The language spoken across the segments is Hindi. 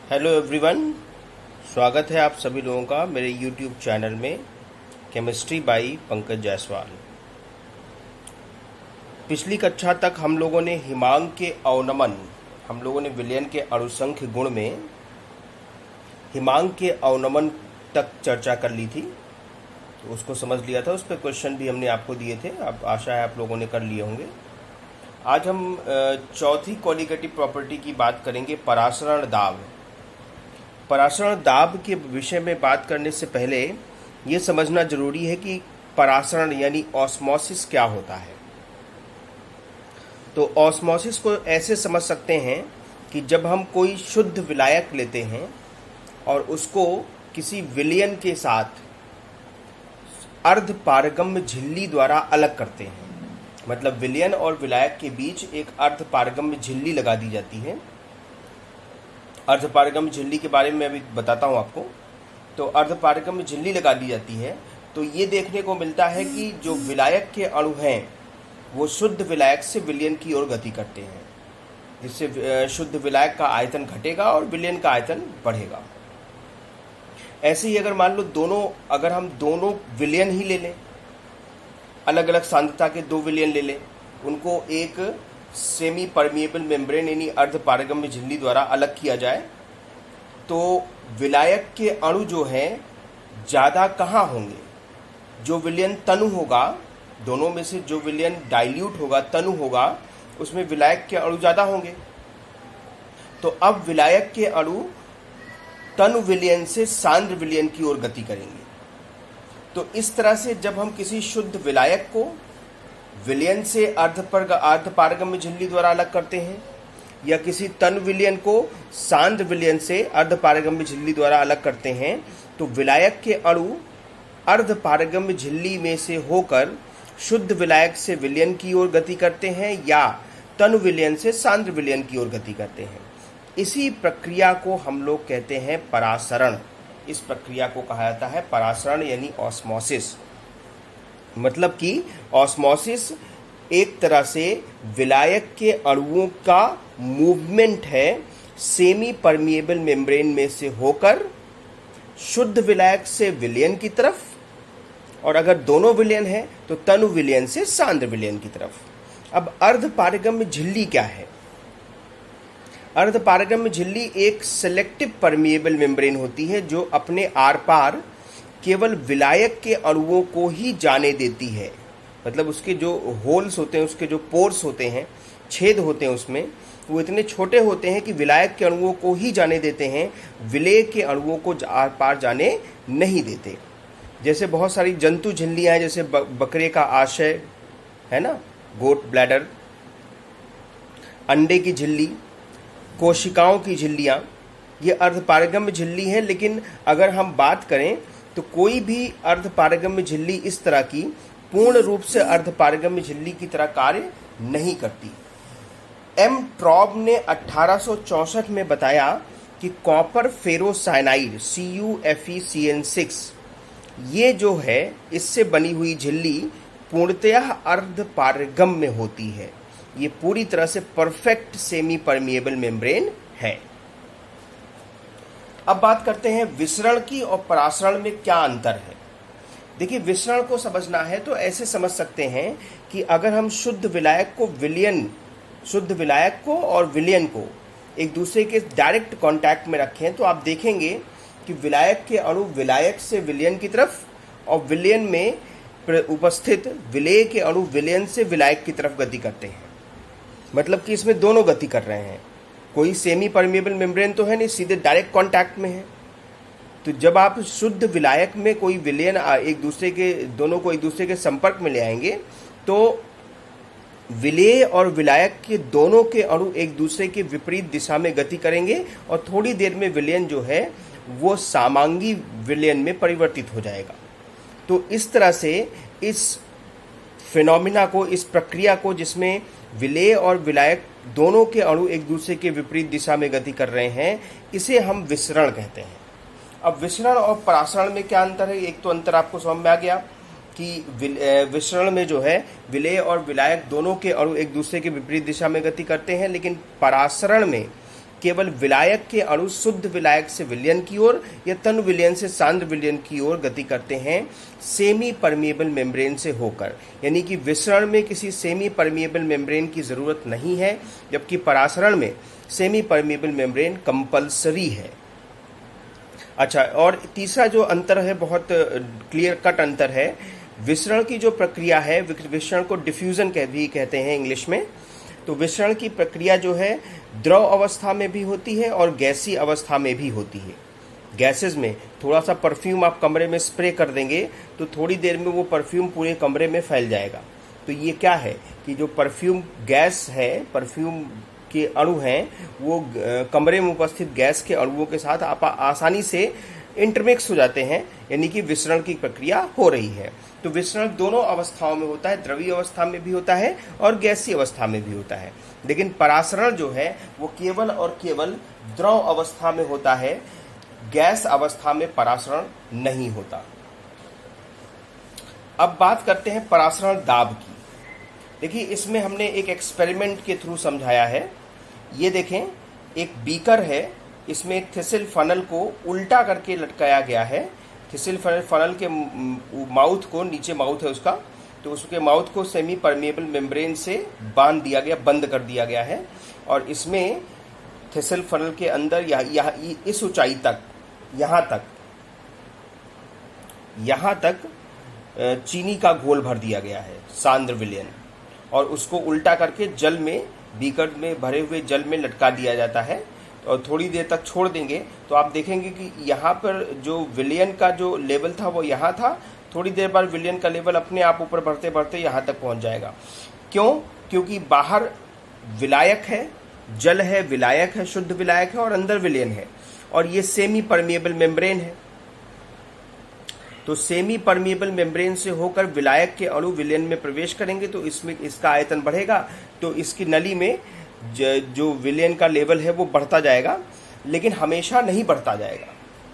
हेलो एवरीवन, स्वागत है आप सभी लोगों का मेरे यूट्यूब चैनल में केमिस्ट्री बाई पंकज जायसवाल। पिछली कक्षा तक हम लोगों ने हिमांक के अवनमन, हम लोगों ने विलयन के अणुसंख्य गुण में हिमांक के अवनमन तक चर्चा कर ली थी, तो उसको समझ लिया था। उस पर क्वेश्चन भी हमने आपको दिए थे, अब आशा है आप लोगों ने कर लिए होंगे। आज हम चौथी कॉलिगेटिव प्रॉपर्टी की बात करेंगे, परासरण दाब। परासरण दाब के विषय में बात करने से पहले ये समझना जरूरी है कि परासरण यानी ऑस्मोसिस क्या होता है। तो ऑस्मोसिस को ऐसे समझ सकते हैं कि जब हम कोई शुद्ध विलायक लेते हैं और उसको किसी विलयन के साथ अर्ध पारगम्य झिल्ली द्वारा अलग करते हैं, मतलब विलयन और विलायक के बीच एक अर्ध पारगम्य झिल्ली लगा दी जाती है। अर्धपारगम्य झिल्ली के बारे में मैं अभी बताता हूँ आपको। तो अर्धपारगम्य झिल्ली लगा दी जाती है तो ये देखने को मिलता है कि जो विलायक के अणु हैं वो शुद्ध विलायक से विलयन की ओर गति करते हैं, जिससे शुद्ध विलायक का आयतन घटेगा और विलयन का आयतन बढ़ेगा। ऐसे ही अगर मान लो अगर हम दोनों विलयन ही ले लें, अलग अलग सांद्रता के दो विलयन ले लें, उनको एक सेमी परमिएबल मेम्ब्रेन यानी अर्ध पारगम्य झिल्ली द्वारा अलग किया जाए, तो विलायक के अणु जो हैं ज़्यादा कहाँ होंगे? जो विलयन तनु होगा, दोनों में से जो विलयन डाइल्यूट होगा, तनु होगा, उसमें विलायक के अणु ज़्यादा होंगे। तो अब विलायक के अणु तनु विलयन से सांद्र विलयन की ओर गति करेंगे। तो इस तरह से जब हम किसी शुद्ध विलायक को विलयन से अर्ध पारगम्य झिल्ली द्वारा अलग करते हैं या किसी तन विलयन को सांद्र विलयन से अर्ध पारगम्य झिल्ली द्वारा अलग करते हैं, तो विलायक के अणु अर्ध पारगम्य झिल्ली में से होकर शुद्ध विलायक से विलयन की ओर गति करते हैं या तनु विलयन से सांद्र विलयन की ओर गति करते हैं। इसी प्रक्रिया को हम लोग कहते हैं परासरण। इस प्रक्रिया को कहा जाता है परासरण यानी ऑस्मोसिस। मतलब कि ऑस्मोसिस एक तरह से विलायक के अणुओं का मूवमेंट है सेमी परमिएबल मेम्ब्रेन में से होकर शुद्ध विलायक से विलयन की तरफ, और अगर दोनों विलयन है तो तनु विलयन से सांद्र विलयन की तरफ। अब अर्ध पारगम्य झिल्ली क्या है? अर्ध पारगम्य झिल्ली एक सेलेक्टिव परमिएबल मेम्ब्रेन होती है जो अपने आर पार केवल विलायक के अणुओं को ही जाने देती है। मतलब उसके जो होल्स होते हैं, उसके जो पोर्स होते हैं, छेद होते हैं, उसमें वो इतने छोटे होते हैं कि विलायक के अणुओं को ही जाने देते हैं, विलेय के अणुओं को आर पार जाने नहीं देते। जैसे बहुत सारी जंतु झिल्लियाँ हैं, जैसे बकरे का आशय है ना, गोट ब्लैडर, अंडे की झिल्ली, कोशिकाओं की झिल्लियाँ, ये अर्धपारगम्य झिल्ली है। लेकिन अगर हम बात करें तो कोई भी अर्धपारगम्य झिल्ली इस तरह की पूर्ण रूप से अर्धपारगम्य झिल्ली की तरह कार्य नहीं करती। एम ट्रॉब ने 1864 में बताया कि कॉपर फेरोसाइनाइड CuFeCN6 ये जो है इससे बनी हुई झिल्ली पूर्णतः अर्धपारगम्य होती है। ये पूरी तरह से परफेक्ट सेमी परमिएबल मेम्ब्रेन है। अब बात करते हैं विसरण की और परासरण में क्या अंतर है। देखिए, विसरण को समझना है तो ऐसे समझ सकते हैं कि अगर हम शुद्ध विलायक को और विलयन को एक दूसरे के डायरेक्ट कांटेक्ट में रखें तो आप देखेंगे कि विलायक के अणु विलायक से विलयन की तरफ और विलयन में उपस्थित विलेय के अणु विलयन से विलायक की तरफ गति करते हैं। मतलब कि इसमें दोनों गति कर रहे हैं। कोई सेमी परमिएबल मेम्ब्रेन तो है नहीं, सीधे डायरेक्ट कांटेक्ट में है। तो जब आप शुद्ध विलायक में कोई विलयन दोनों को एक दूसरे के संपर्क में ले आएंगे तो विलेय और विलायक के दोनों के अणु एक दूसरे के विपरीत दिशा में गति करेंगे और थोड़ी देर में विलयन जो है वो समांगी विलयन में परिवर्तित हो जाएगा। तो इस तरह से इस फिनोमिना को, इस प्रक्रिया को, जिसमें विलेय और विलायक दोनों के अणु एक दूसरे के विपरीत दिशा में गति कर रहे हैं, इसे हम विसरण कहते हैं। अब विसरण और परासरण में क्या अंतर है? एक तो अंतर आपको समझ में आ गया कि विसरण में जो है विलेय और विलायक दोनों के अणु एक दूसरे के विपरीत दिशा में गति करते हैं, लेकिन परासरण में केवल विलायक के अणु शुद्ध विलायक से विलयन की ओर या तनु विलयन से सांद्र विलयन की ओर गति करते हैं सेमी परमिएबल मेम्ब्रेन से होकर, यानी कि विसरण में किसी सेमी परमिएबल मेम्ब्रेन की जरूरत नहीं है, जबकि परासरण में सेमी परमिएबल मेम्ब्रेन कंपलसरी है। अच्छा, और तीसरा जो अंतर है, बहुत क्लियर कट अंतर है, विसरण की जो प्रक्रिया है, विसरण को डिफ्यूजन भी कहते हैं इंग्लिश में। तो विसरण की प्रक्रिया जो है द्रव अवस्था में भी होती है और गैसीय अवस्था में भी होती है। गैसेस में थोड़ा सा परफ्यूम आप कमरे में स्प्रे कर देंगे तो थोड़ी देर में वो परफ्यूम पूरे कमरे में फैल जाएगा। तो ये क्या है कि जो परफ्यूम गैस है, परफ्यूम के अणु हैं, वो कमरे में उपस्थित गैस के अणुओं के साथ आप आसानी से इंटरमिक्स हो जाते हैं, यानी कि विसरण की प्रक्रिया हो रही है। तो विसरण दोनों अवस्थाओं में होता है, द्रवीय अवस्था में भी होता है और गैसीय अवस्था में भी होता है। लेकिन परासरण जो है वो केवल और केवल द्रव अवस्था में होता है, गैस अवस्था में परासरण नहीं होता। अब बात करते हैं परासरण दाब की। देखिए, इसमें हमने एक एक्सपेरिमेंट के थ्रू समझाया है। ये देखें, एक बीकर है, इसमें एक थिसिल फनल को उल्टा करके लटकाया गया है। थिसिल फनल के माउथ को, नीचे माउथ है उसका, तो उसके माउथ को सेमी परमिएबल मेम्ब्रेन से बांध दिया गया, बंद कर दिया गया है। और इसमें थिसिल फनल के अंदर इस ऊंचाई तक, यहाँ तक चीनी का घोल भर दिया गया है, सांद्र विलयन, और उसको उल्टा करके जल में, बीकर में भरे हुए जल में लटका दिया जाता है और थोड़ी देर तक छोड़ देंगे तो आप देखेंगे कि यहाँ पर जो विलयन का जो लेवल था वो यहाँ था, थोड़ी देर बाद विलयन का लेवल अपने आप ऊपर बढ़ते बढ़ते यहाँ तक पहुँच जाएगा। क्यों? क्योंकि बाहर विलायक है, जल है, विलायक है, शुद्ध विलायक है, और अंदर विलयन है, और ये सेमी परमिएबल मेम्ब्रेन है। तो सेमी परमिएबल मेम्ब्रेन से होकर विलायक के अणु विलयन में प्रवेश करेंगे तो इसमें इसका आयतन बढ़ेगा, तो इसकी नली में जो विलयन का लेवल है वो बढ़ता जाएगा, लेकिन हमेशा नहीं बढ़ता जाएगा।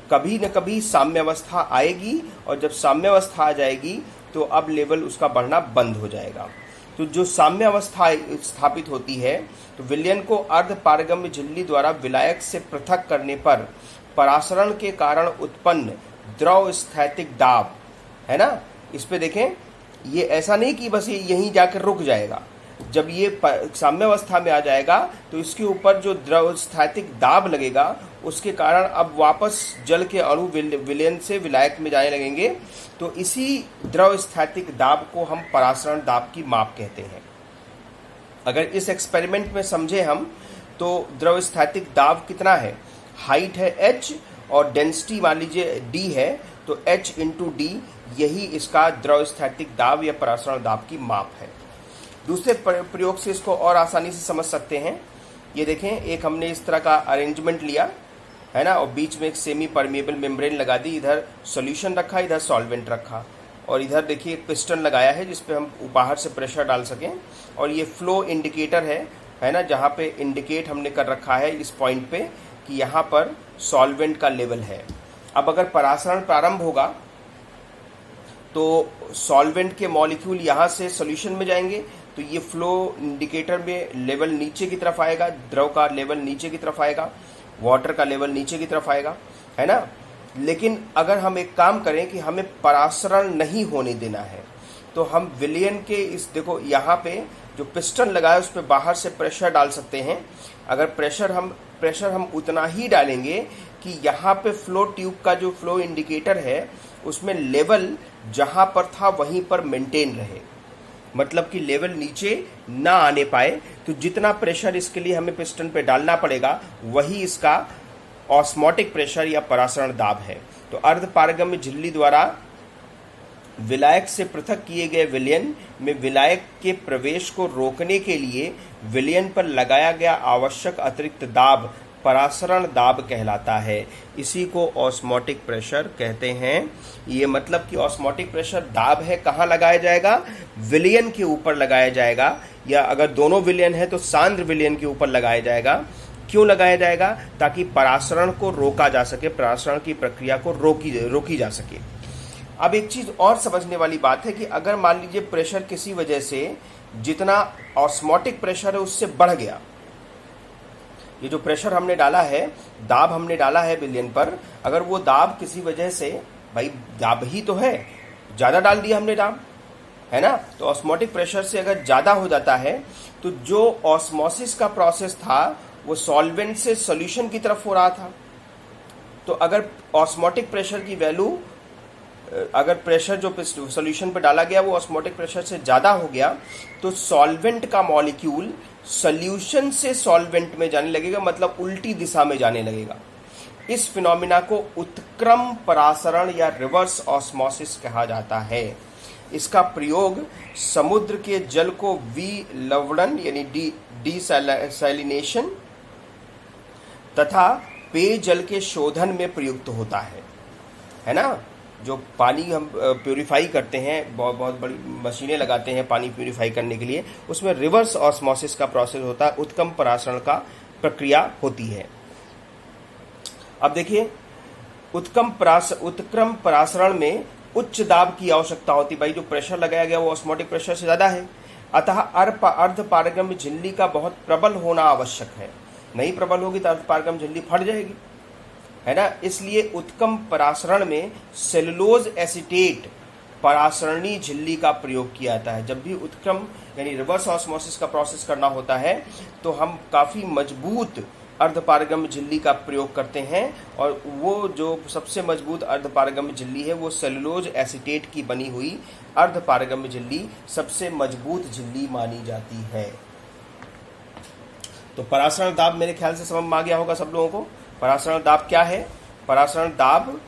कभी न कभी साम्यावस्था आएगी, और जब साम्यावस्था आ जाएगी तो अब लेवल उसका बढ़ना बंद हो जाएगा। तो जो साम्यावस्था स्थापित होती है, तो विलयन को अर्ध पारगम्य झिल्ली द्वारा विलायक से पृथक करने पर परासरण के कारण उत्पन्न द्रव स्थैतिक दाब है ना, इस पे देखें, ये ऐसा नहीं कि बस ये यहीं जाकर रुक जाएगा। जब ये साम्यावस्था में आ जाएगा तो इसके ऊपर जो द्रव स्थैतिक दाब लगेगा उसके कारण अब वापस जल के अणु विलयन से विलायक में जाने लगेंगे। तो इसी द्रव स्थैतिक दाब को हम परासरण दाब की माप कहते हैं। अगर इस एक्सपेरिमेंट में समझे हम, तो द्रव स्थैतिक दाब कितना है, हाइट है h और डेंसिटी मान लीजिए d है, तो h इंटू डी यही इसका द्रव स्थैतिक दाब या परासरण दाब की माप है। दूसरे प्रयोग से इसको और आसानी से समझ सकते हैं। ये देखें, एक हमने इस तरह का अरेंजमेंट लिया है ना, और बीच में एक सेमी परमिएबल मेम्ब्रेन लगा दी, इधर सॉल्यूशन रखा, इधर सॉल्वेंट रखा, और इधर देखिए एक पिस्टन लगाया है जिस पे हम बाहर से प्रेशर डाल सकें, और ये फ्लो इंडिकेटर है ना, जहाँ पे इंडिकेट हमने कर रखा है इस पॉइंट पे कि यहाँ पर सॉल्वेंट का लेवल है। अब अगर परासरण प्रारंभ होगा तो सॉल्वेंट के मॉलिक्यूल यहाँ से सॉल्यूशन में जाएंगे, तो ये फ्लो इंडिकेटर में लेवल नीचे की तरफ आएगा, द्रव का लेवल नीचे की तरफ आएगा, वाटर का लेवल नीचे की तरफ आएगा, है ना। लेकिन अगर हम एक काम करें कि हमें परासरण नहीं होने देना है, तो हम विलयन के इस, देखो यहाँ पे जो पिस्टन लगा है उस पर बाहर से प्रेशर डाल सकते हैं। अगर प्रेशर हम उतना ही डालेंगे कि यहाँ पे फ्लो ट्यूब का जो फ्लो इंडिकेटर है उसमें लेवल जहाँ पर था वहीं पर मेंटेन रहे, मतलब कि लेवल नीचे ना आने पाए। तो जितना प्रेशर इसके लिए हमें पिस्टन पे डालना पड़ेगा वही इसका ऑस्मोटिक प्रेशर या परासरण दाब है। तो अर्ध पारगम्य झिल्ली द्वारा विलायक से पृथक किए गए विलयन में विलायक के प्रवेश को रोकने के लिए विलयन पर लगाया गया आवश्यक अतिरिक्त दाब परासरण दाब कहलाता है। इसी को ऑस्मोटिक प्रेशर कहते हैं। ये मतलब कि ऑस्मोटिक प्रेशर दाब है, कहाँ लगाया जाएगा, विलयन के ऊपर लगाया जाएगा, या अगर दोनों विलयन है तो सांद्र विलयन के ऊपर लगाया जाएगा। क्यों लगाया जाएगा? ताकि परासरण को रोका जा सके, परासरण की प्रक्रिया को रोकी जा सके। अब एक चीज और समझने वाली बात है कि अगर मान लीजिए प्रेशर किसी वजह से जितना ऑस्मोटिक प्रेशर है उससे बढ़ गया, ये जो प्रेशर हमने डाला है, दाब हमने डाला है विलयन पर, अगर वो दाब किसी वजह से, भाई दाब ही तो है, ज़्यादा डाल दिया हमने दाब, है ना, तो ऑस्मोटिक प्रेशर से अगर ज़्यादा हो जाता है तो जो ऑस्मोसिस का प्रोसेस था वो सॉल्वेंट से सॉल्यूशन की तरफ हो रहा था। तो अगर ऑस्मोटिक प्रेशर की वैल्यू, अगर प्रेशर जो सॉल्यूशन पे डाला गया वो ऑस्मोटिक प्रेशर से ज़्यादा हो गया तो सॉल्वेंट का मॉलिक्यूल सॉल्यूशन से सॉल्वेंट में जाने लगेगा, मतलब उल्टी दिशा में जाने लगेगा। इस फिनोमिना को उत्क्रम परासरण या रिवर्स ऑस्मोसिस कहा जाता है। इसका प्रयोग समुद्र के जल को विलवणन यानी डिसैलिनेशन तथा पेयजल के शोधन में प्रयुक्त होता है ना। जो पानी हम प्यूरिफाई करते हैं, बहुत बहुत बड़ी मशीनें लगाते हैं पानी प्यूरिफाई करने के लिए, उसमें रिवर्स ऑस्मोसिस का प्रोसेस होता है, उत्क्रम परासरण का प्रक्रिया होती है। अब देखिए, उत्क्रम परासरण में उच्च दाब की आवश्यकता होती है। भाई जो प्रेशर लगाया गया वो ऑस्मोटिक प्रेशर से ज़्यादा है, अतः अर्धपारगम्य झिल्ली का बहुत प्रबल होना आवश्यक है। नहीं प्रबल होगी तो अर्धपारगम्य झिल्ली फट जाएगी, है ना। इसलिए उत्क्रम परासरण में सेलुलोज एसीटेट परासरणी झिल्ली का प्रयोग किया जाता है। जब भी उत्क्रम यानी रिवर्स ऑस्मोसिस का प्रोसेस करना होता है तो हम काफ़ी मजबूत अर्धपारगम्य झिल्ली का प्रयोग करते हैं, और वो जो सबसे मजबूत अर्धपारगम्य झिल्ली है वो सेलुलोज एसीटेट की बनी हुई अर्धपारगम्य झिल्ली सबसे मजबूत झिल्ली मानी जाती है। तो परासरण दाब मेरे ख्याल से समझ में आ गया होगा सब लोगों को। परासरण दाब क्या है? परासरण दाब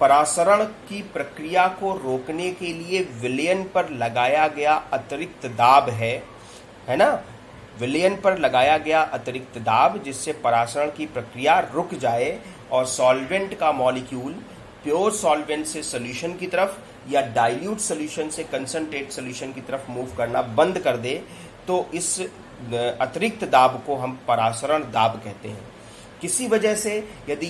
परासरण की प्रक्रिया को रोकने के लिए विलयन पर लगाया गया अतिरिक्त दाब है ना। विलयन पर लगाया गया अतिरिक्त दाब जिससे परासरण की प्रक्रिया रुक जाए और सॉल्वेंट का मॉलिक्यूल प्योर सॉल्वेंट से सॉल्यूशन की तरफ या डाइल्यूट सॉल्यूशन से कंसंट्रेट सॉल्यूशन की तरफ मूव करना बंद कर दे, तो इस अतिरिक्त दाब को हम परासरण दाब कहते हैं। किसी वजह से यदि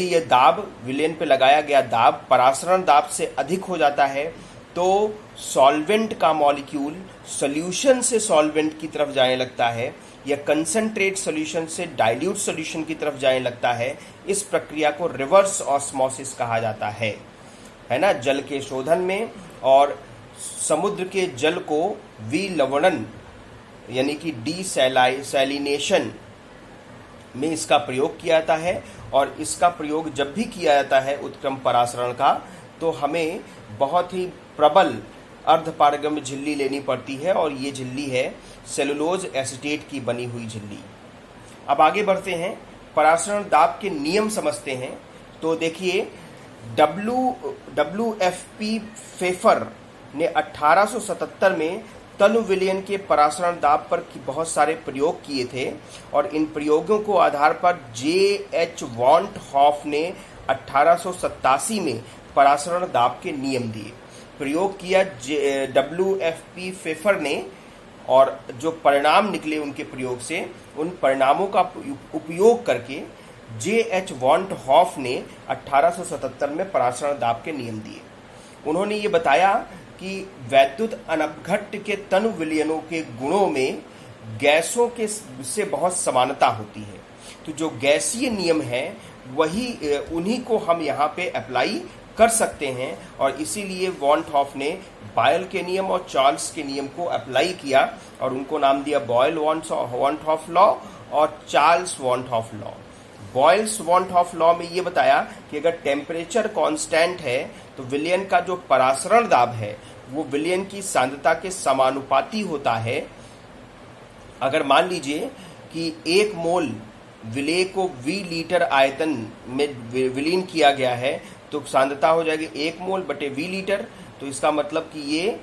ये दाब विलयन पे लगाया गया दाब परासरण दाब से अधिक हो जाता है तो सॉल्वेंट का मॉलिक्यूल सॉल्यूशन से सॉल्वेंट की तरफ जाने लगता है या कंसंट्रेट सॉल्यूशन से डाइल्यूट सॉल्यूशन की तरफ जाने लगता है। इस प्रक्रिया को रिवर्स ऑस्मोसिस कहा जाता है ना। जल के शोधन में और समुद्र के जल को विलवणन यानी कि डिसैलिनेशन में इसका प्रयोग किया जाता है, और इसका प्रयोग जब भी किया जाता है उत्क्रम परासरण का तो हमें बहुत ही प्रबल अर्धपारगम्य झिल्ली लेनी पड़ती है, और ये झिल्ली है सेलुलोज एसीटेट की बनी हुई झिल्ली। अब आगे बढ़ते हैं, परासरण दाब के नियम समझते हैं। तो देखिए, WFP फेफर ने 1877 में तनु विलयन के परासरण दाब पर बहुत सारे प्रयोग किए थे, और इन प्रयोगों को आधार पर JH वॉन्ट हॉफ ने 1887 में परासरण दाब के नियम दिए। प्रयोग किया WFP फेफर ने, और जो परिणाम निकले उनके प्रयोग से, उन परिणामों का उपयोग करके JH वॉन्ट हॉफ ने 1877 में परासरण दाब के नियम दिए। उन्होंने ये बताया कि वैद्युत अनपघट्ट के तनु विलयनों के गुणों में गैसों के से बहुत समानता होती है। तो जो गैसीय नियम है वही उन्हीं को हम यहाँ पे अप्लाई कर सकते हैं, और इसीलिए वॉन्ट हॉफ ने बायल के नियम और चार्ल्स के नियम को अप्लाई किया और उनको नाम दिया बॉयल वॉन्ट हॉफ लॉ और Charles van't Hoff law. Boyle's van't Hoff law में ये बताया कि अगर टेम्परेचर कांस्टेंट है तो विलयन का जो परासरण दाब है वो विलयन की सांद्रता के समानुपाती होता है। अगर मान लीजिए कि 1 मोल विलेय को V लीटर आयतन में विलीन किया गया है तो सांद्रता हो जाएगी 1 मोल बटे V लीटर। तो इसका मतलब कि ये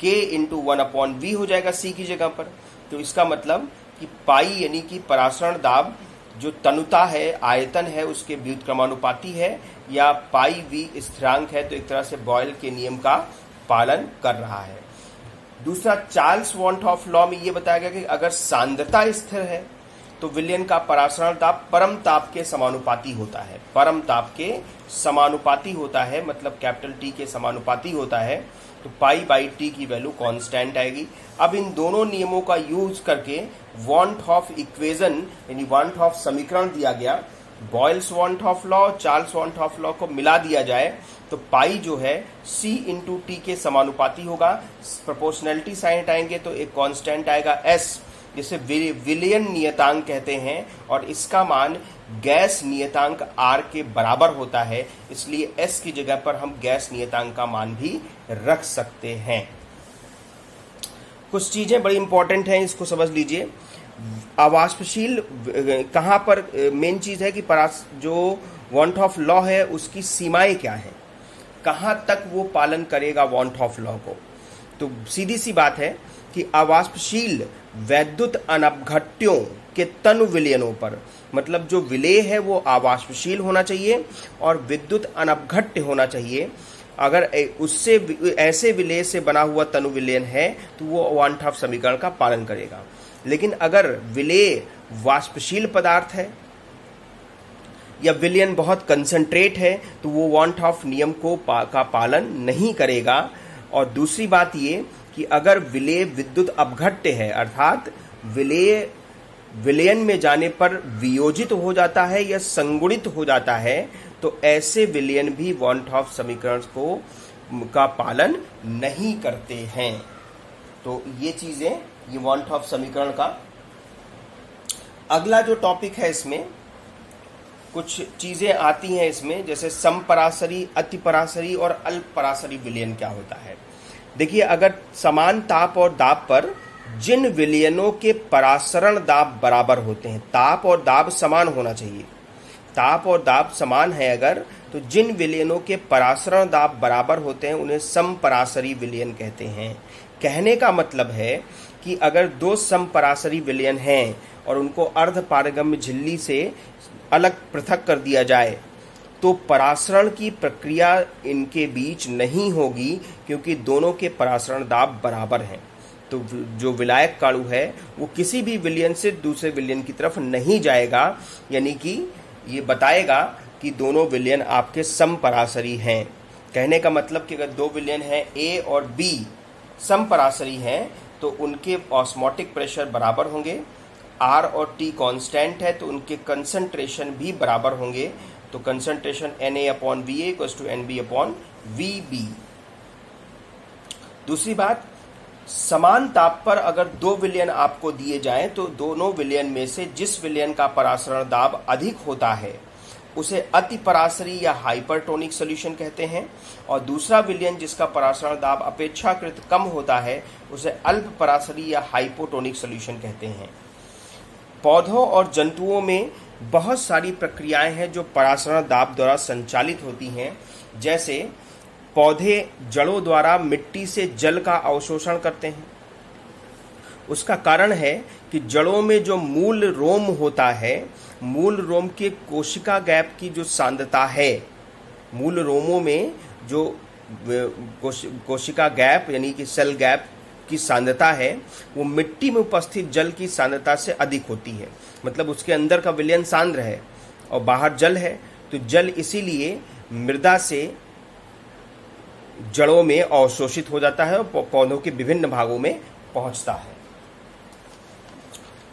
K इंटू 1/V हो जाएगा C की जगह पर। तो इसका मतलब कि पाई यानी कि परासरण दाब जो तनुता है, आयतन है, उसके व्युत्क्रमानुपाती है, या पाई V स्थिरांक है, तो एक तरह से बॉयल के नियम का पालन कर रहा है। दूसरा, चार्ल्स वॉन्ट हॉफ लॉ में ये बताया गया कि अगर सांद्रता स्थिर है तो विलयन का परासरण दाब परम ताप के समानुपाती होता है। परम ताप के समानुपाती होता है, मतलब कैपिटल T के समानुपाती होता है। तो पाई बाई टी की वैल्यू कांस्टेंट आएगी। अब इन दोनों नियमों का यूज करके वांट ऑफ इक्वेशन यानी वांट ऑफ समीकरण दिया गया, Boyle's van't Hoff law, Charles van't Hoff law को मिला दिया जाए तो पाई जो है c इंटू टी के समानुपाती होगा। प्रोपोर्शनैलिटी साइन हटाएंगे तो एक कांस्टेंट आएगा s, जिसे विलियन नियतांक कहते हैं, और इसका मान गैस नियतांक r के बराबर होता है, इसलिए s की जगह पर हम गैस नियतांक का मान भी रख सकते हैं। कुछ चीजें बड़ी इंपॉर्टेंट हैं, इसको समझ लीजिए। अवाष्पशील कहाँ पर मेन चीज है कि जो वांट ऑफ लॉ है उसकी सीमाएं क्या है, कहाँ तक वो पालन करेगा वांट ऑफ लॉ को। तो सीधी सी बात है कि अवाष्पशील वैद्युत अनपघट्यों के तनु विलयनों पर, मतलब जो विलेय है वो अवाष्पशील होना चाहिए और विद्युत अनपघट्य होना चाहिए। अगर उससे ऐसे विलेय से बना हुआ तनु विलयन है तो वो वांट ऑफ समीकरण का पालन करेगा। लेकिन अगर विलेय वाष्पशील पदार्थ है या विलयन बहुत कंसंट्रेट है तो वो वांट ऑफ नियम का पालन नहीं करेगा। और दूसरी बात ये कि अगर विलेय विद्युत अपघट्य है, अर्थात विलेय विलयन में जाने पर वियोजित हो जाता है या संगुणित हो जाता है, तो ऐसे विलयन भी वांट ऑफ समीकरण का पालन नहीं करते हैं। तो ये चीजें, ये वांट ऑफ समीकरण का। अगला जो टॉपिक है इसमें कुछ चीजें आती हैं इसमें, जैसे समपरासरी, अतिपरासरी और अल्पपरासरी विलयन क्या होता है। देखिए, अगर समान ताप और दाब पर जिन विलयनों के परासरण दाब बराबर होते हैं, ताप और दाब समान होना चाहिए, ताप और दाब समान है अगर, तो जिन विलयनों के परासरण दाब बराबर होते हैं उन्हें समपरासरी विलयन कहते हैं। कहने का मतलब है कि अगर दो समपरासरी विलयन हैं और उनको अर्धपारगम्य झिल्ली से अलग पृथक कर दिया जाए तो परासरण की प्रक्रिया इनके बीच नहीं होगी, क्योंकि दोनों के परासरण दाब बराबर हैं। तो जो विलायक काणु है वो किसी भी विलयन से दूसरे विलयन की तरफ नहीं जाएगा, यानी कि ये बताएगा कि दोनों विलयन आपके समपरासरी हैं। कहने का मतलब कि अगर दो विलयन हैं A और B समपरासरी हैं तो उनके ऑस्मोटिक प्रेशर बराबर होंगे, R और T कांस्टेंट है तो उनके कंसंट्रेशन भी बराबर होंगे। तो कंसंट्रेशन Na/Va = Nb/Vb। दूसरी बात, समान ताप पर अगर दो विलयन आपको दिए जाएं तो दोनों विलयन में से जिस विलयन का परासरण दाब अधिक होता है उसे अतिपरासरी या हाइपरटोनिक सॉल्यूशन कहते हैं, और दूसरा विलयन जिसका परासरण दाब अपेक्षाकृत कम होता है उसे अल्पपरासरी या हाइपोटोनिक सॉल्यूशन कहते हैं। पौधों और जंतुओं में बहुत सारी प्रक्रियाएं हैं जो परासरण दाब द्वारा संचालित होती हैं, जैसे पौधे जड़ों द्वारा मिट्टी से जल का अवशोषण करते हैं। उसका कारण है कि जड़ों में जो मूल रोम होता है, मूल रोम के कोशिका गैप की जो सांद्रता है, मूल रोमों में जो कोशिका गैप यानी कि सेल गैप की सांद्रता है वो मिट्टी में उपस्थित जल की सांद्रता से अधिक होती है। मतलब उसके अंदर का विलयन सांद्र है और बाहर जल है, तो जल इसीलिए मृदा से जड़ों में अवशोषित हो जाता है और पौधों के विभिन्न भागों में पहुंचता है।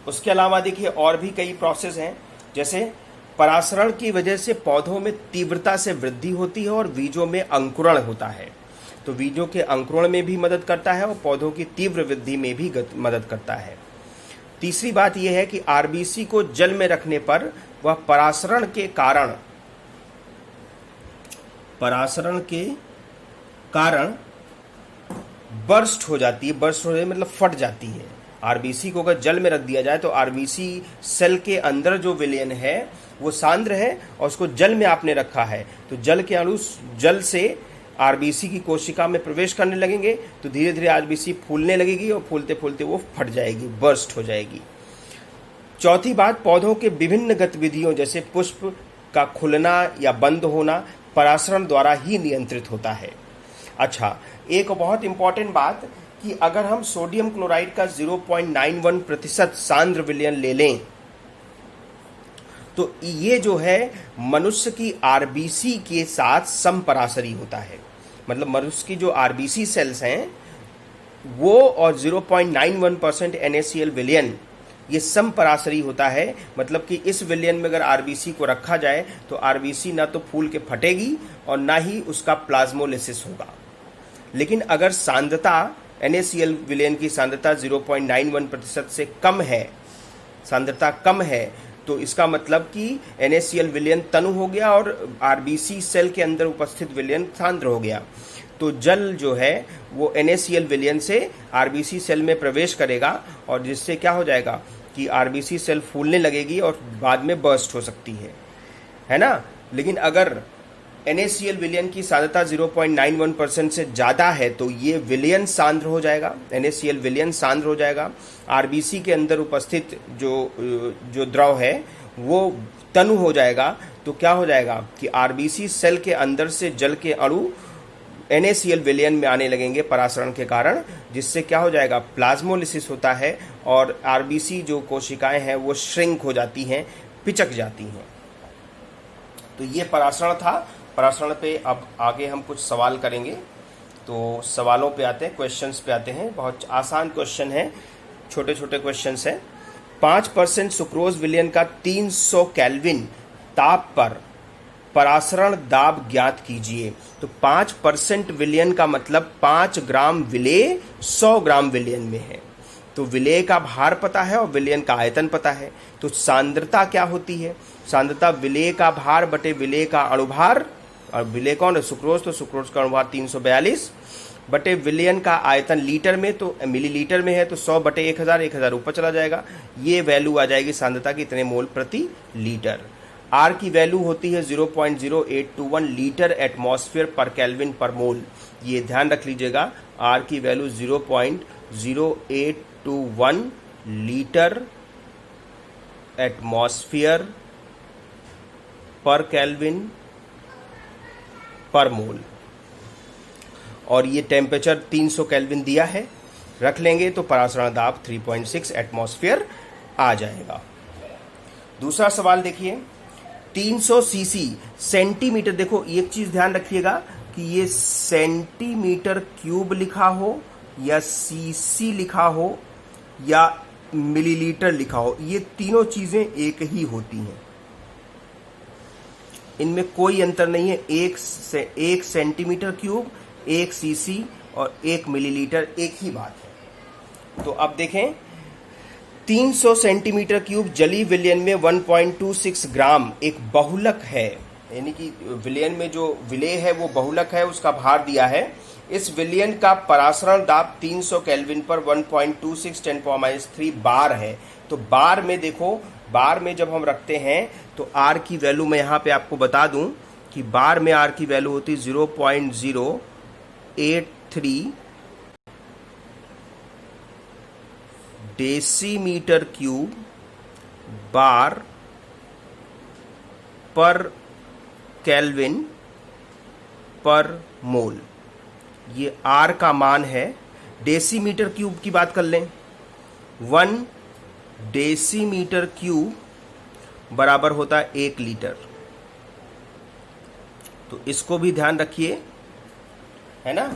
उसके अलावा देखिए और भी कई प्रोसेस हैं, जैसे परासरण की वजह से पौधों में तीव्रता से वृद्धि होती है और बीजों में अंकुरण होता है। तो बीजों के अंकुरण में भी मदद करता है और पौधों की तीव्र वृद्धि में भी मदद करता है। तीसरी बात यह है कि आरबीसी को जल में रखने पर वह परासरण के कारण बर्स्ट हो जाती है। बर्स्ट हो जाती मतलब फट जाती है। आरबीसी को अगर जल में रख दिया जाए तो आरबीसी सेल के अंदर जो विलयन है वो सांद्र है और उसको जल में आपने रखा है, तो जल के अणु जल से आरबीसी की कोशिका में प्रवेश करने लगेंगे, तो धीरे धीरे आरबीसी फूलने लगेगी और फूलते फूलते वो फट जाएगी, बर्स्ट हो जाएगी। चौथी बात, पौधों के विभिन्न गतिविधियों जैसे पुष्प का खुलना या बंद होना परासरण द्वारा ही नियंत्रित होता है। अच्छा, एक बहुत इंपॉर्टेंट बात कि अगर हम सोडियम क्लोराइड का 0.91% सांद्र विलयन ले लें तो ये जो है मनुष्य की आरबीसी के साथ समपरासरी होता है। मतलब मनुष्य की जो आरबीसी सेल्स हैं वो और 0.91% NaCl विलयन, ये समपराशरी होता है। मतलब कि इस विलयन में अगर आरबीसी को रखा जाए तो आरबीसी ना तो फूल के फटेगी और ना ही उसका प्लाज्मोलिसिस होगा। लेकिन अगर सांद्रता NaCl विलयन की सांद्रता 0.91% से कम है, सांद्रता कम है, तो इसका मतलब कि NaCl विलयन तनु हो गया और आरबीसी सेल के अंदर उपस्थित विलयन सांद्र हो गया। तो जल जो है वो NaCl विलयन से आरबीसी सेल में प्रवेश करेगा और जिससे क्या हो जाएगा कि आरबीसी सेल फूलने लगेगी और बाद में बर्स्ट हो सकती है ना। लेकिन अगर NaCl विलयन की सांद्रता 0.91% से ज़्यादा है तो ये विलयन सांद्र हो जाएगा, NaCl विलयन सांद्र हो जाएगा। आरबीसी के अंदर उपस्थित जो द्रव है वो तनु हो जाएगा। तो क्या हो जाएगा कि आरबीसी सेल के अंदर से जल के अणु NaCl विलयन में आने लगेंगे परासरण के कारण, जिससे क्या हो जाएगा, प्लाज्मोलिसिस होता है और आरबीसी जो कोशिकाएं हैं वो श्रिंक हो जाती हैं, पिचक जाती हैं। तो ये परासरण था। परासरण पे अब आगे हम कुछ सवाल करेंगे। तो सवालों पे आते हैं, क्वेश्चंस पे आते हैं। बहुत आसान क्वेश्चन है, छोटे छोटे क्वेश्चंस हैं। 5% सुक्रोज विलयन का 300 केल्विन ताप पर परासरण दाब ज्ञात कीजिए। तो 5% विलयन का मतलब 5 ग्राम विलेय 100 ग्राम विलयन में है। तो विलेय का भार पता है और विलयन का आयतन पता है। तो सांद्रता क्या होती है? सांद्रता विलेय का भार बटे विलेय का अणुभार, और विलेय कौन है? सुक्रोज। तो सुक्रोज का अणुभार 342 बटे विलयन का आयतन लीटर में, तो मिलीलीटर में है तो 100 बटे 1000, 1000 ऊपर चला जाएगा। ये वैल्यू आ जाएगी सांद्रता की इतने मोल प्रति लीटर। आर की वैल्यू होती है 0.0821 लीटर एटमॉस्फेयर पर केल्विन पर मोल। ये ध्यान रख लीजिएगा, आर की वैल्यू 0.0821 लीटर एटमॉस्फेयर पर केल्विन पर मोल। और ये टेम्परेचर 300 केल्विन दिया है, रख लेंगे तो परासरण दाब 3.6 एटमॉस्फेयर आ जाएगा। दूसरा सवाल देखिए, 300 सीसी सेंटीमीटर, देखो एक चीज ध्यान रखिएगा कि ये सेंटीमीटर क्यूब लिखा हो या सीसी लिखा हो या मिलीलीटर लिखा हो, ये तीनों चीजें एक ही होती हैं, इनमें कोई अंतर नहीं है। एक सेंटीमीटर क्यूब, एक सीसी और एक मिलीलीटर एक ही बात है। तो अब देखें, 300 सेंटीमीटर क्यूब जलीय विलयन में 1.26 ग्राम एक बहुलक है, यानी कि विलयन में जो विलेय है वो बहुलक है, उसका भार दिया है। इस विलयन का परासरण दाब 300 केल्विन पर 1.26 10⁻³ बार है। तो बार में देखो, बार में जब हम रखते हैं तो आर की वैल्यू मैं यहाँ पे आपको बता दूं कि बार में आर की वैल्यू होती 0.083 डेसीमीटर क्यूब बार पर केल्विन पर मोल। ये आर का मान है। डेसीमीटर क्यूब की बात कर लें, 1 डेसीमीटर क्यूब बराबर होता है 1 लीटर। तो इसको भी ध्यान रखिए, है ना।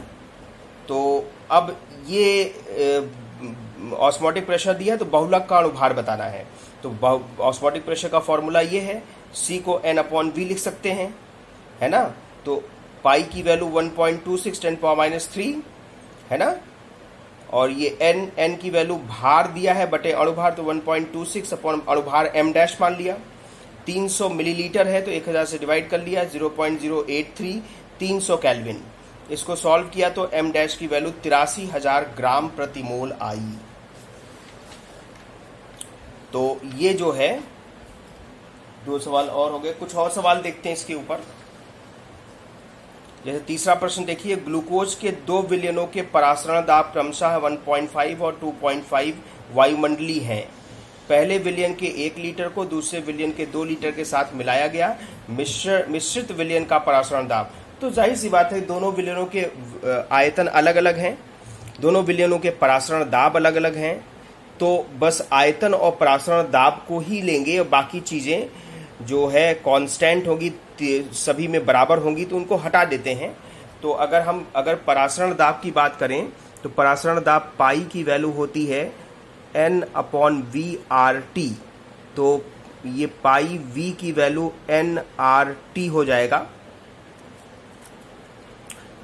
तो अब ये ऑस्मोटिक प्रेशर दिया है तो बहुलक का अणुभार बताना है। तो ऑस्मोटिक प्रेशर का फॉर्मूला ये है, C को N/V लिख सकते हैं, है ना। तो पाई की वैल्यू 1.26 10⁻³ है ना, और ये n की वैल्यू भार दिया है बटे अणुभार, तो 1.26 अपॉन अणुभार m' मान लिया। 300 मिलीलीटर है तो 1000 से डिवाइड कर लिया, 0.083 300 केल्विन। इसको सॉल्व किया तो m' की वैल्यू 83,000 ग्राम प्रति मोल आई। तो ये जो है 2 सवाल और हो गए। कुछ और सवाल देखते हैं इसके ऊपर। जैसे तीसरा प्रश्न देखिए, ग्लूकोज के 2 विलयनों के परासरण दाब क्रमशः 1.5 और 2.5 वायुमंडलीय हैं। पहले विलयन के 1 लीटर को दूसरे विलयन के 2 लीटर के साथ मिलाया गया। मिश्रित विलयन का परासरण दाब, तो जाहिर सी बात है दोनों विलयनों के आयतन अलग अलग हैं, दोनों विलयनों के परासरण दाब अलग अलग हैं। तो बस आयतन और परासरण दाब को ही लेंगे और बाकी चीजें जो है कांस्टेंट होगी, सभी में बराबर होंगी, तो उनको हटा देते हैं। तो अगर परासरण दाब की बात करें तो परासरण दाब पाई की वैल्यू होती है N/V/RT। तो ये पाई V की वैल्यू NRT हो जाएगा,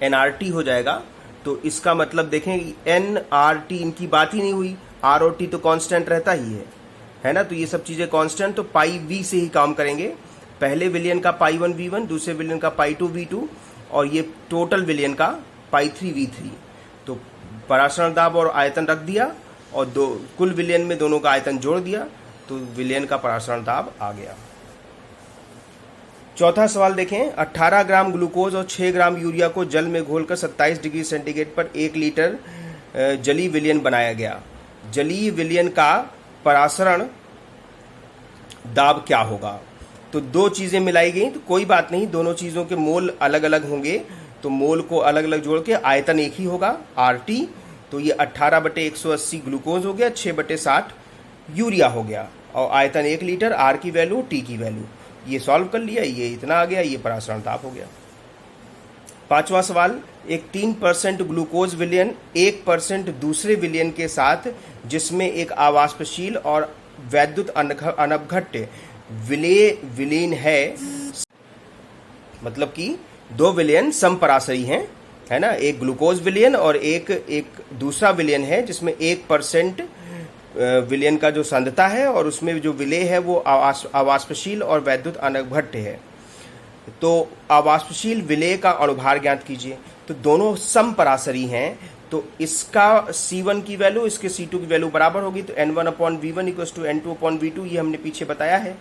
NRT हो जाएगा। तो इसका मतलब देखें NRT इनकी बात ही नहीं हुई, ROT तो कांस्टेंट रहता ही है ना। तो ये सब चीजें कांस्टेंट, तो पाई V से ही काम करेंगे। पहले विलियन का पाई 1 V1, दूसरे विलियन का पाई 2 V2 और ये टोटल विलियन का पाई 3 V3। तो परासरण दाब और आयतन रख दिया और कुल विलियन में दोनों का आयतन जोड़ दिया, तो विलियन का परासरण दाब आ गया। चौथा सवाल देखें, 18 ग्राम ग्लूकोज और 6 ग्राम यूरिया को जल में घोलकर 27 डिग्री सेंटीग्रेड पर 1 लीटर जलीय विलयन बनाया गया। जलीय विलयन का परासरण दाब क्या होगा? तो दो चीजें मिलाई गई, तो कोई बात नहीं, दोनों चीजों के मोल अलग अलग होंगे, तो मोल को अलग अलग जोड़ के आयतन एक ही होगा RT। तो ये 18/180 ग्लूकोज हो गया, 6/60 यूरिया हो गया और आयतन 1 लीटर, R की वैल्यू, T की वैल्यू। ये सॉल्व कर लिया, ये इतना आ गया, ये परासरण दाब हो गया। पांचवा सवाल, एक 3% ग्लूकोज विलयन 1% दूसरे विलयन के साथ जिसमें एक अवाष्पशील और वैद्युत अनपघट्य विलीन है, मतलब कि दो विलयन समपरासरी हैं, है ना। एक ग्लूकोज विलयन और एक दूसरा विलयन है जिसमें 1% विलयन का जो सांद्रता है और उसमें जो विलेय है वो अवाष्पशील और वैद्युत अनपघट्य है। तो अवाष्पशील विलेय का अणुभार ज्ञात कीजिए। तो दोनों समपरासरी हैं, तो इसका C1 की वैल्यू इसके C2 की वैल्यू बराबर होगी, तो N1/V1 = N2/V2, ये हमने पीछे बताया है।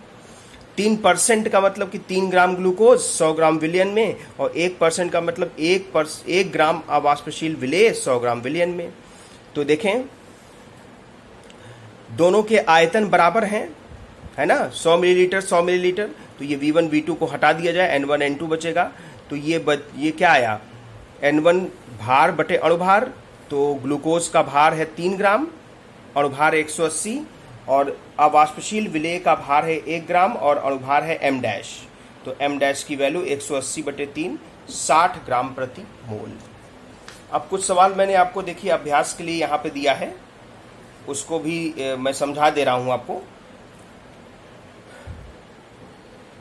3% का मतलब कि 3 ग्राम ग्लूकोज 100 ग्राम विलयन में, और 1% का मतलब 1 ग्राम अवाष्पशील विलेय 100 ग्राम विलयन में। तो देखें दोनों के आयतन बराबर हैं, है ना, 100 मिलीलीटर 100 मिलीलीटर। तो ये V1 V2 को हटा दिया जाए, N1 N2 बचेगा। तो ये क्या आया, N1 भार बटे अणुभार। तो ग्लूकोज का भार है 3 ग्राम, अणुभार 180, और अवाष्पशील विलेय का भार है 1 ग्राम और अणुभार है M डैश। तो M डैश की वैल्यू 180/3 60 ग्राम प्रति मोल। अब कुछ सवाल मैंने आपको देखिए अभ्यास के लिए यहाँ पे दिया है, उसको भी मैं समझा दे रहा हूं आपको।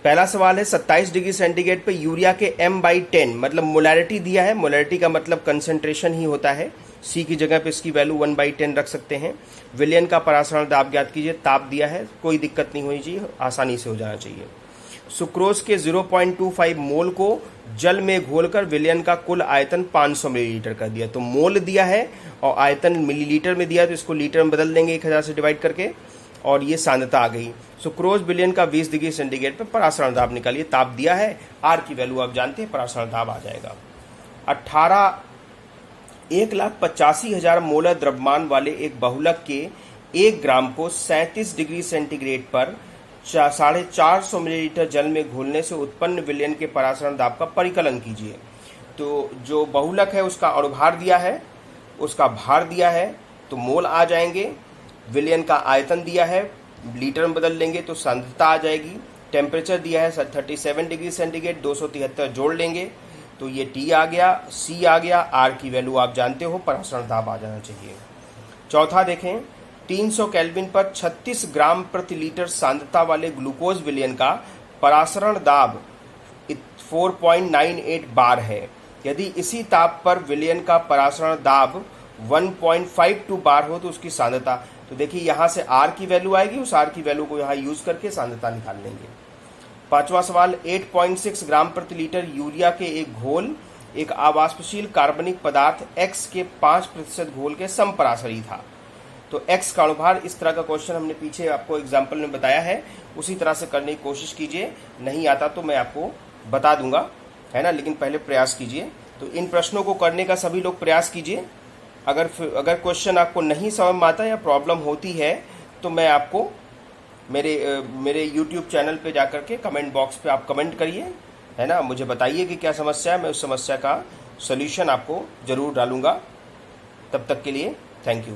पहला सवाल है 27 डिग्री सेंटीग्रेड पे यूरिया के M/10 मतलब मोलैरिटी दिया है। मोलैरिटी का मतलब कंसंट्रेशन ही होता है, C की जगह पे इसकी वैल्यू 1/10 रख सकते हैं। विलयन का परासरण दाब ज्ञात कीजिए। ताप दिया है, कोई दिक्कत नहीं होनी चाहिए, आसानी से हो जाना चाहिए। सुक्रोज के 0.25 मोल को जल में घोलकर विलयन का कुल आयतन 500 मिलीलीटर कर दिया। तो मोल दिया है और आयतन मिलीलीटर में दिया, तो इसको लीटर में बदल देंगे 1000 से डिवाइड करके, और ये सांद्रता आ गई। सुक्रोज विलयन का 20 डिग्री सेंटीग्रेड पर परासरण दाब निकालिए। ताप दिया है, R की वैल्यू आप जानते हैं, परासरण दाब आ जाएगा। 1,85,000 मोलर द्रव्यमान वाले एक बहुलक के 1 ग्राम को 37 डिग्री सेंटीग्रेड पर 450 मिलीलीटर जल में घोलने से उत्पन्न विलयन के परासरण दाब का परिकलन कीजिए। तो जो बहुलक है उसका अणुभार दिया है, उसका भार दिया है, तो मोल आ जाएंगे। विलयन का आयतन दिया है, लीटर में बदल लेंगे तो सांद्रता आ जाएगी। टेम्परेचर दिया है 37 डिग्री सेंटीग्रेड, 273 जोड़ लेंगे तो ये T आ गया, C आ गया, R की वैल्यू आप जानते हो, परासरण दाब आ जाना चाहिए। चौथा देखें, 300 केल्विन पर 36 ग्राम प्रति लीटर सांद्रता वाले ग्लूकोज विलयन का परासरण दाब 4.98 बार है। यदि इसी ताप पर विलयन का परासरण दाब 1.52 बार हो तो उसकी सांद्रता, तो देखिए यहाँ से R की वैल्यू आएगी, उस R की वैल्यू को यहाँ यूज करके सांद्रता निकाल लेंगे। पांचवा सवाल, 8.6 ग्राम प्रति लीटर यूरिया के एक घोल एक अवाष्पशील कार्बनिक पदार्थ X के 5% घोल के समपरासरी था। तो X का अणुभार, इस तरह का क्वेश्चन हमने पीछे आपको एग्जाम्पल में बताया है, उसी तरह से करने की कोशिश कीजिए। नहीं आता तो मैं आपको बता दूंगा, है ना, लेकिन पहले प्रयास कीजिए। तो इन प्रश्नों को करने का सभी लोग प्रयास कीजिए। अगर क्वेश्चन आपको नहीं समझ में आता या प्रॉब्लम होती है तो मैं आपको मेरे YouTube चैनल पे जाकर के कमेंट बॉक्स पे आप कमेंट करिए, है ना, मुझे बताइए कि क्या समस्या है, मैं उस समस्या का सॉल्यूशन आपको ज़रूर डालूंगा। तब तक के लिए थैंक यू।